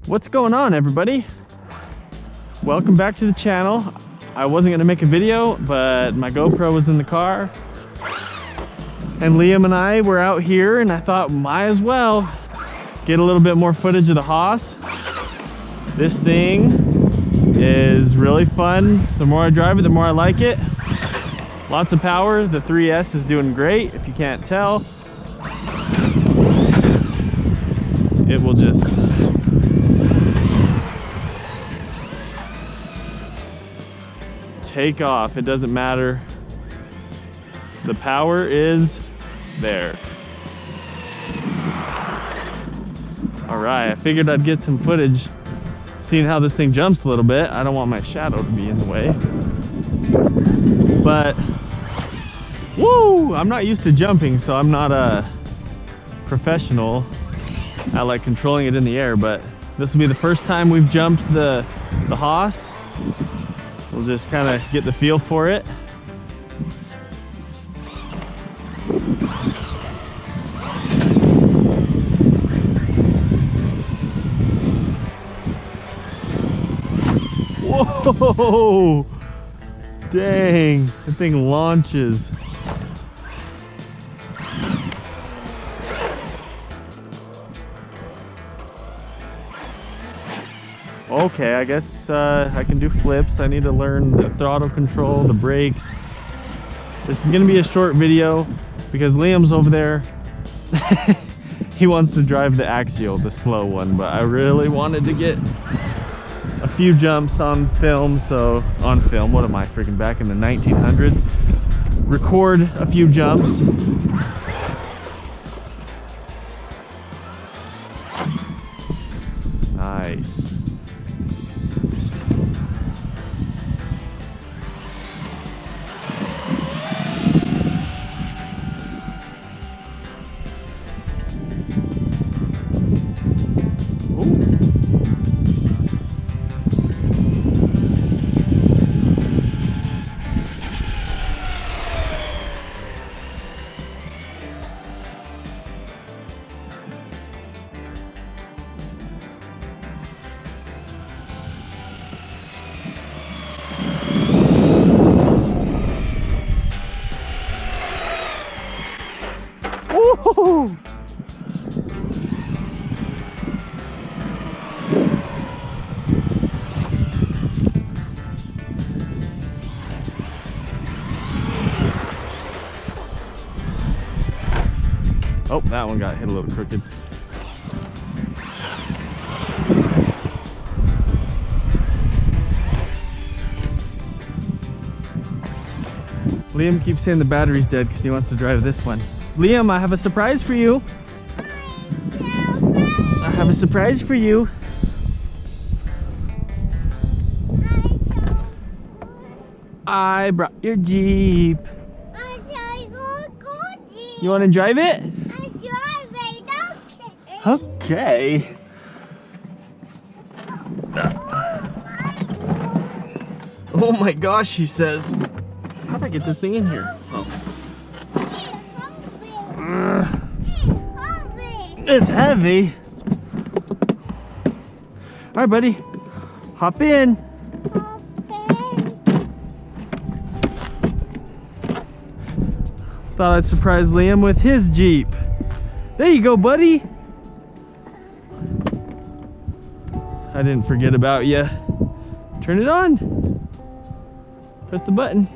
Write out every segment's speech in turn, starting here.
What's going on, everybody? Welcome back to the channel. I wasn't gonna make a video, but my GoPro was in the car and Liam and I were out here and I thought might as well get a little bit more footage of the Haas. This thing is really fun. The more I drive it, the more I like it. Lots of power. The 3S is doing great, if you can't tell. It will just take off. It doesn't matter. The power is there. All right, I figured I'd get some footage seeing how this thing jumps a little bit. I don't want my shadow to be in the way. But, woo! I'm not used to jumping, so I'm not a professional at like controlling it in the air, but this will be the first time we've jumped the Haas. We'll just kind of get the feel for it. Whoa! Dang, that thing launches. Okay, I guess I can do flips. I need to learn the throttle control, the brakes. This is gonna be a short video because Liam's over there. He wants to drive the axial, the slow one, but I really wanted to get a few jumps on film. So on film, what am I freaking back in the 1900s? Record a few jumps. Nice. Woo! Oh, that one got hit a little crooked. Liam keeps saying the battery's dead because he wants to drive this one. Liam, I have a surprise for you. I have a surprise for you. I brought your Jeep. You want to drive it? Okay. Oh my gosh, he says. How do I get this thing in here? Oh. It's heavy. All right, buddy. Hop in. Thought I'd surprise Liam with his Jeep. There you go, buddy. I didn't forget about you. Turn it on. Press the button.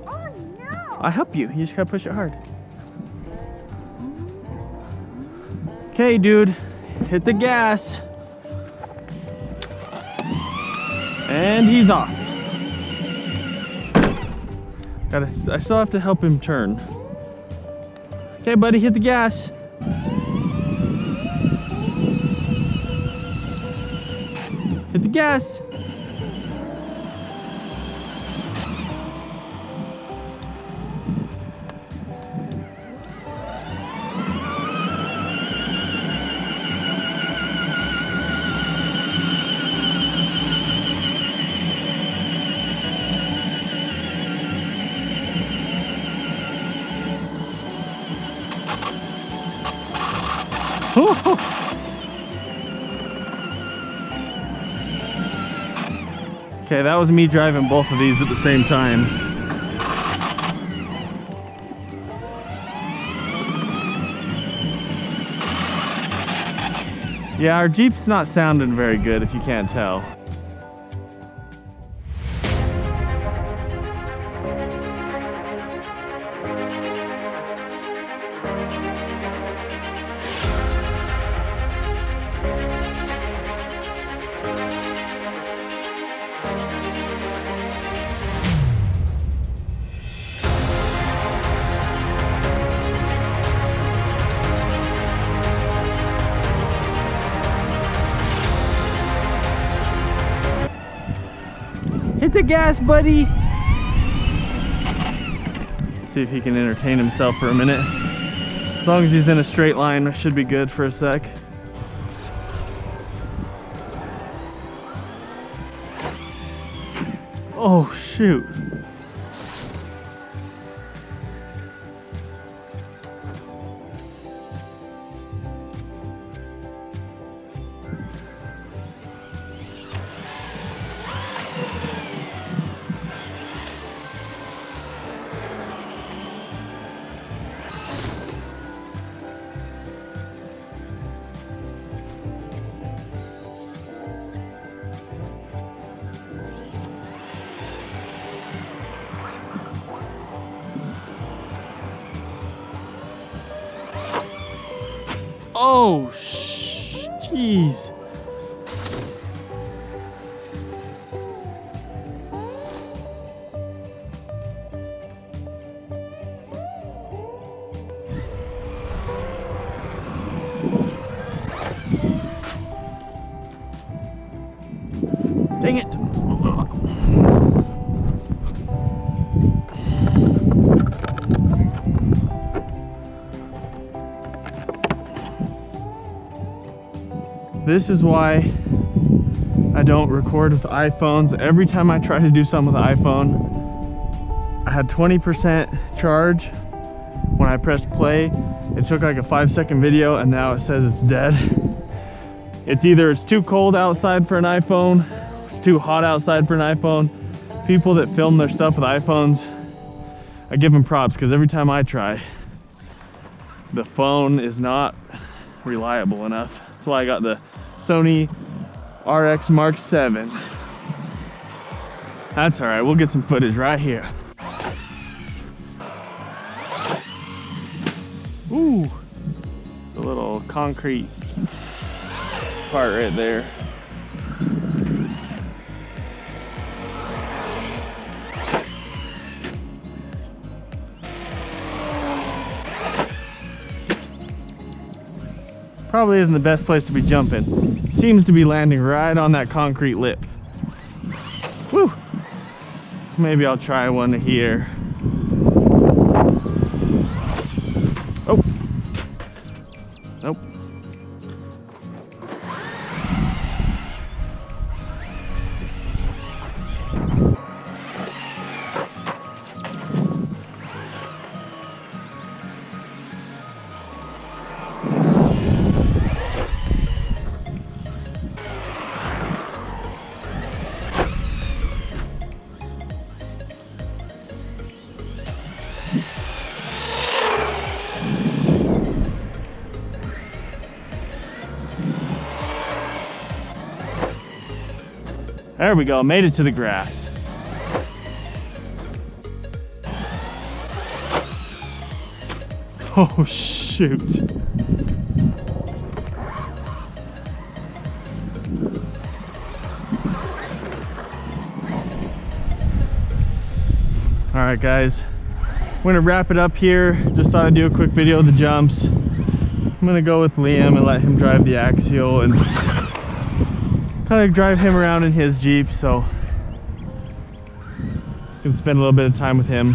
Oh no! I'll help you. You just gotta push it hard. Okay, dude. Hit the gas. And he's off. I still have to help him turn. Okay, buddy, hit the gas. Hit the gas. Okay, that was me driving both of these at the same time. Yeah, our Jeep's not sounding very good if you can't tell. Hit the gas, buddy. See if he can entertain himself for a minute. As long as he's in a straight line, it should be good for a sec. Oh, shoot. Oh, jeez. Dang it. This is why I don't record with iPhones. Every time I try to do something with the iPhone, I had 20% charge. When I pressed play, it took like a 5-second video and now it says it's dead. It's either it's too cold outside for an iPhone, it's too hot outside for an iPhone. People that film their stuff with iPhones, I give them props because every time I try, the phone is not reliable enough. That's why I got the Sony RX Mark 7. That's all right, we'll get some footage right here. Ooh, it's a little concrete part right there. Probably isn't the best place to be jumping. It seems to be landing right on that concrete lip. Woo! Maybe I'll try one here. Oh! Nope. There we go, made it to the grass. Oh, shoot. All right, guys, I'm gonna wrap it up here. Just thought I'd do a quick video of the jumps. I'm gonna go with Liam and let him drive the axial and kind of drive him around in his Jeep, so I can spend a little bit of time with him.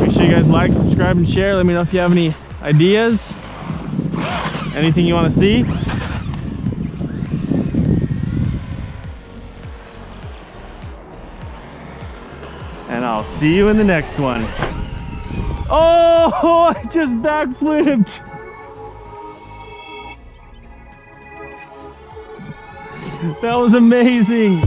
Make sure you guys like, subscribe, and share. Let me know if you have any ideas, anything you want to see. And I'll see you in the next one. Oh, I just backflipped. That was amazing.